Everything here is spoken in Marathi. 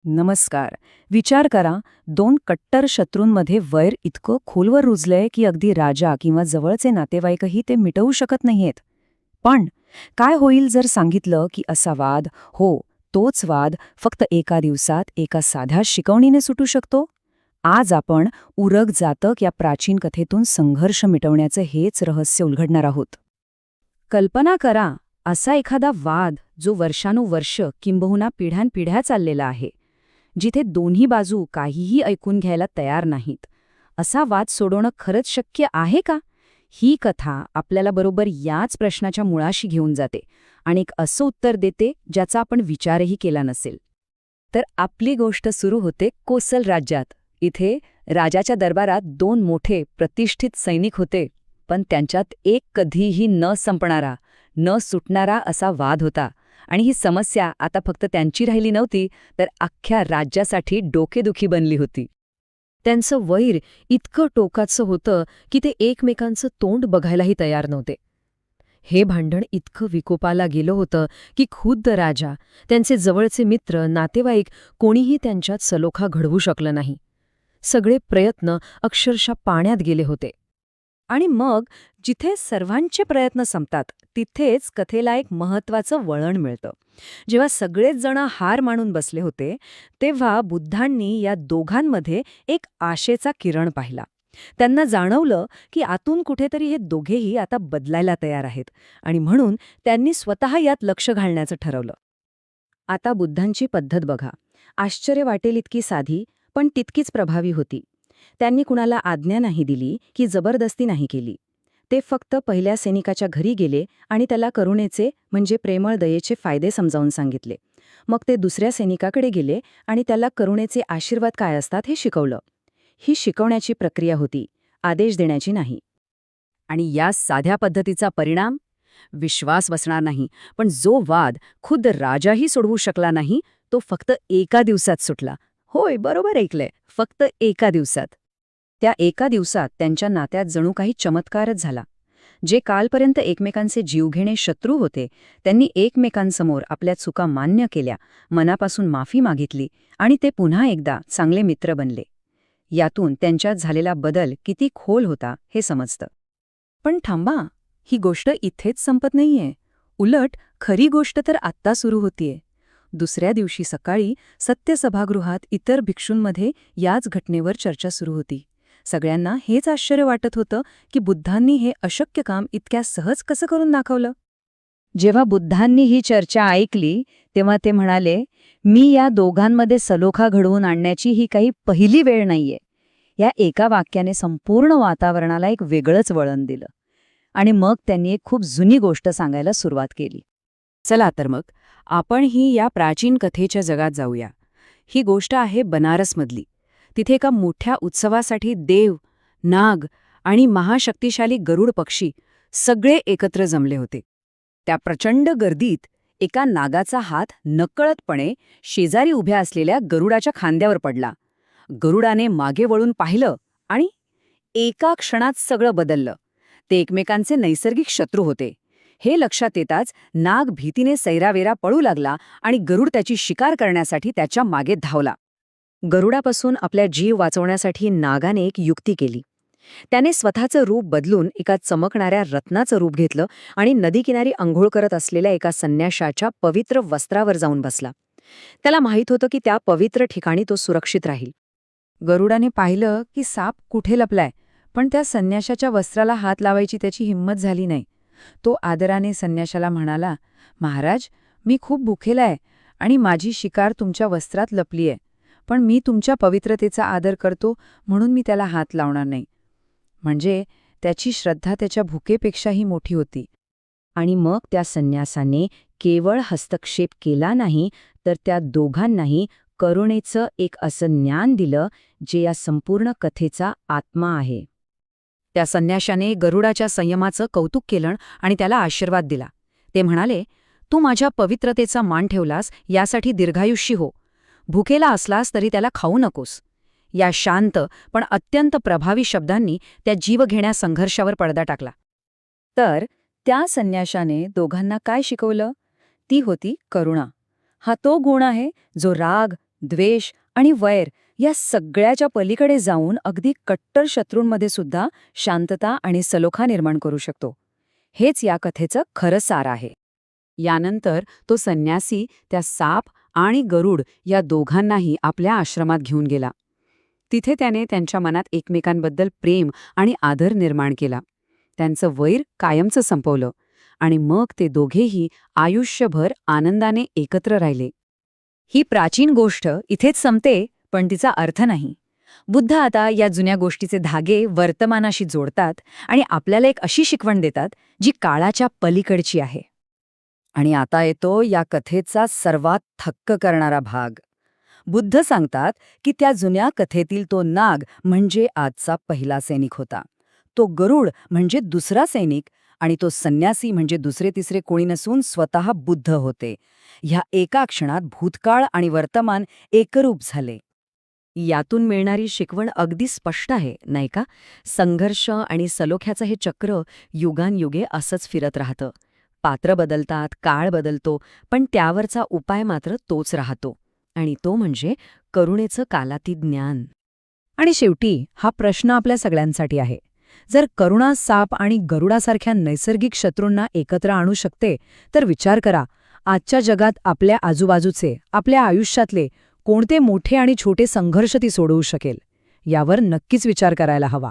नमस्कार. विचार करा, दोन कट्टर शत्रूंमध्ये वैर इतकं खोलवर रुजलंय की अगदी राजा किंवा जवळचे नातेवाईकही ते मिटवू शकत नाहीयेत. पण काय होईल जर सांगितलं की असा वाद, तोच वाद फक्त एका दिवसात एका साध्या शिकवणीने सुटू शकतो? आज आपण उरग जातक या प्राचीन कथेतून संघर्ष मिटवण्याचं हेच रहस्य उलगडणार आहोत. कल्पना करा, असा एखादा वाद जो वर्षानुवर्ष किंबहुना पिढ्यानपिढ्या चाललेला आहे, जिथे दोन्ही बाजू काहीही ऐकून घ्यायला तयार नाहीत. असा वाद सोडवणं खरंच शक्य आहे का? ही कथा आपल्याला बरोबर याच प्रश्नाच्या मुळाशी घेऊन जाते आणि एक असं उत्तर देते ज्याचा आपण विचारही केला नसेल. तर आपली गोष्ट सुरू होते कोसल राज्यात. इथे राजाच्या दरबारात दोन मोठे प्रतिष्ठित सैनिक होते, पण त्यांच्यात एक कधीही न संपणारा, न सुटणारा असा वाद होता. आणि ही समस्या आता फक्त त्यांची राहिली नव्हती, तर अख्ख्या राज्यासाठी डोकेदुखी बनली होती. त्यांचं वैर इतकं टोकाचं होतं की ते एकमेकांचं तोंड बघायलाही तयार नव्हते. हे भांडण इतकं विकोपाला गेलं होतं की खुद्द राजा, त्यांचे जवळचे मित्र, नातेवाईक कोणीही त्यांच्यात सलोखा घडवू शकलं नाही. सगळे प्रयत्न अक्षरशः पाण्यात गेले होते. आणि मग जिथे सर्वांचे प्रयत्न संपतात, तिथेच कथेला एक महत्त्वाचं वळण मिळतं. जेव्हा सगळेच जण हार मानून बसले होते, तेव्हा बुद्धांनी या दोघांमध्ये एक आशेचा किरण पाहिला. त्यांना जाणवलं की आतून कुठेतरी हे दोघेही आता बदलायला तयार आहेत, आणि म्हणून त्यांनी स्वतः यात लक्ष घालण्याचं ठरवलं. आता बुद्धांची पद्धत बघा. आश्चर्य वाटेल इतकी साधी, पण तितकीच प्रभावी होती. त्यांनी कुणाला आज्ञा नाही दिली की जबरदस्ती नाही केली. ते फक्त पहिल्या सैनिकाच्या घरी गेले आणि त्याला करुणेचे म्हणजे प्रेमळ दयेचे फायदे समजावून सांगितले. मग ते दुसऱ्या सैनिकाकडे गेले आणि त्याला करुणेचे आशीर्वाद काय असतात हे शिकवलं. ही शिकवण्याची प्रक्रिया होती, आदेश देण्याची नाही. आणि या साध्या पद्धतीचा परिणाम? विश्वास बसणार नाही, पण जो वाद खुद्द राजाही सोडवू शकला नाही, तो फक्त एका दिवसात सुटला. होय, बरोबर ऐकलंय, फक्त एका दिवसात. त्या एका दिवसात त्यांच्या नात्यात जणू काही चमत्कारच झाला. जे कालपर्यंत एकमेकांचे जीवघेणे शत्रू होते, त्यांनी एकमेकांसमोर आपल्या चुका मान्य केल्या, मनापासून माफी मागितली आणि ते पुन्हा एकदा चांगले मित्र बनले. यातून त्यांच्यात झालेला बदल किती खोल होता हे समजतं. पण थांबा, ही गोष्ट इथेच संपत नाहीये. उलट खरी गोष्ट तर आत्ता सुरू होतीये. दुसऱ्या दिवशी सकाळी सत्यसभागृहात इतर भिक्षूंमध्ये याच घटनेवर चर्चा सुरू होती. सगळ्यांना हेच आश्चर्य वाटत होतं की बुद्धांनी हे अशक्य काम इतक्या सहज कसं करून दाखवलं. जेव्हा बुद्धांनी ही चर्चा ऐकली, तेव्हा ते म्हणाले, मी या दोघांमध्ये सलोखा घडवून आणण्याची ही काही पहिली वेळ नाहीये. या एका वाक्याने संपूर्ण वातावरणाला एक वेगळंच वळण दिलं. आणि मग त्यांनी एक खूप जुनी गोष्ट सांगायला सुरुवात केली. चला तर मग आपणही या प्राचीन कथेच्या जगात जाऊया. ही गोष्ट आहे बनारसमधली. तिथे एका मोठ्या उत्सवासाठी देव, नाग आणि महाशक्तिशाली गरुड पक्षी सगळे एकत्र जमले होते. त्या प्रचंड गर्दीत एका नागाचा हात नकळतपणे शेजारी उभ्या असलेल्या गरुडाच्या खांद्यावर पडला. गरुडाने मागे वळून पाहिलं आणि एका क्षणात सगळं बदललं. ते एकमेकांचे नैसर्गिक शत्रू होते. हे लक्षात येताच नाग भीतीने सैरावेरा पळू लागला आणि गरुड त्याची शिकार करण्यासाठी त्याच्या मागे धावला. गरुडापासून आपल्या जीव वाचवण्यासाठी नागाने एक युक्ती केली. त्याने स्वतःचं रूप बदलून एका चमकणाऱ्या रत्नाचं रूप घेतलं आणि नदीकिनारी अंघोळ करत असलेल्या एका संन्याशाच्या पवित्र वस्त्रावर जाऊन बसला. त्याला माहीत होतं की त्या पवित्र ठिकाणी तो सुरक्षित राहील. गरुडाने पाहिलं की साप कुठे लपलाय, पण त्या संन्याशाच्या वस्त्राला हात लावायची त्याची हिंमत झाली नाही. तो आदराने संन्याशाला म्हणाला, महाराज, मी खूप भुकेला आहे आणि माझी शिकार तुमच्या वस्त्रात लपलीय, पण मी तुमच्या पवित्रतेचा आदर करतो म्हणून मी त्याला हात लावणार नाही. म्हणजे त्याची श्रद्धा त्याच्या भुकेपेक्षाही मोठी होती. आणि मग त्या संन्यासाने केवळ हस्तक्षेप केला नाही, तर त्या दोघांनाही करुणेचं एक असं ज्ञान दिलं जे या संपूर्ण कथेचा आत्मा आहे. त्या संन्याशाने गरुडाच्या संयमाचं कौतुक केलं आणि त्याला आशीर्वाद दिला. ते म्हणाले, तू माझ्या पवित्रतेचा मान ठेवलास यासाठी दीर्घायुष्यी हो. भुकेला असलास तरी त्याला खाऊ नकोस. या शांत पण अत्यंत प्रभावी शब्दांनी त्या जीवघेण्या संघर्षावर पडदा टाकला. तर त्या संन्याशाने दोघांना काय शिकवलं? ती होती करुणा. हा तो गुण आहे जो राग, द्वेष आणि वैर या सगळ्याच्या पलीकडे जाऊन अगदी कट्टर शत्रूंमध्ये सुद्धा शांतता आणि सलोखा निर्माण करू शकतो. हेच या कथेचं खरं सार आहे. यानंतर तो संन्यासी त्या साप आणि गरुड या दोघांनाही आपल्या आश्रमात घेऊन गेला. तिथे त्याने त्यांच्या मनात एकमेकांबद्दल प्रेम आणि आदर निर्माण केला. त्यांचं वैर कायमचं संपवलं आणि मग ते दोघेही आयुष्यभर आनंदाने एकत्र राहिले. ही प्राचीन गोष्ट इथेच संपते, पण तिचा अर्थ नाही. बुद्ध आता या जुन्या गोष्टीचे धागे वर्तमानाशी जोडतात आणि आपल्याला एक अशी शिकवण देतात जी काळाच्या पलीकडची आहे. आणि आता येतो या कथेचा सर्वात थक्क करणारा भाग. बुद्ध सांगतात की त्या जुन्या कथेतील तो नाग म्हणजे आजचा पहिला सैनिक होता. तो गरुड म्हणजे दुसरा सैनिक आणि तो संन्यासी म्हणजे दुसरे तिसरे कोणी नसून स्वतः बुद्ध होते. ह्या एका क्षणात भूतकाळ आणि वर्तमान एकरूप झाले. यातून मिळणारी शिकवण अगदी स्पष्ट आहे, नाही का? संघर्ष आणि सलोख्याचं हे चक्र युगानयुगे असंच फिरत राहतं. पात्र बदलतात, काळ बदलतो, पण त्यावरचा उपाय मात्र तोच राहतो. आणि तो म्हणजे करुणेचं कालातीत ज्ञान. आणि शेवटी हा प्रश्न आपल्या सगळ्यांसाठी आहे. जर करुणा साप आणि गरुडासारख्या नैसर्गिक शत्रूंना एकत्र आणू शकते, तर विचार करा, आजच्या जगात आपल्या आजूबाजूचे, आपल्या आयुष्यातले कोणते मोठे आणि छोटे संघर्ष ती सोडवू शकेल. यावर नक्कीच विचार करायला हवा.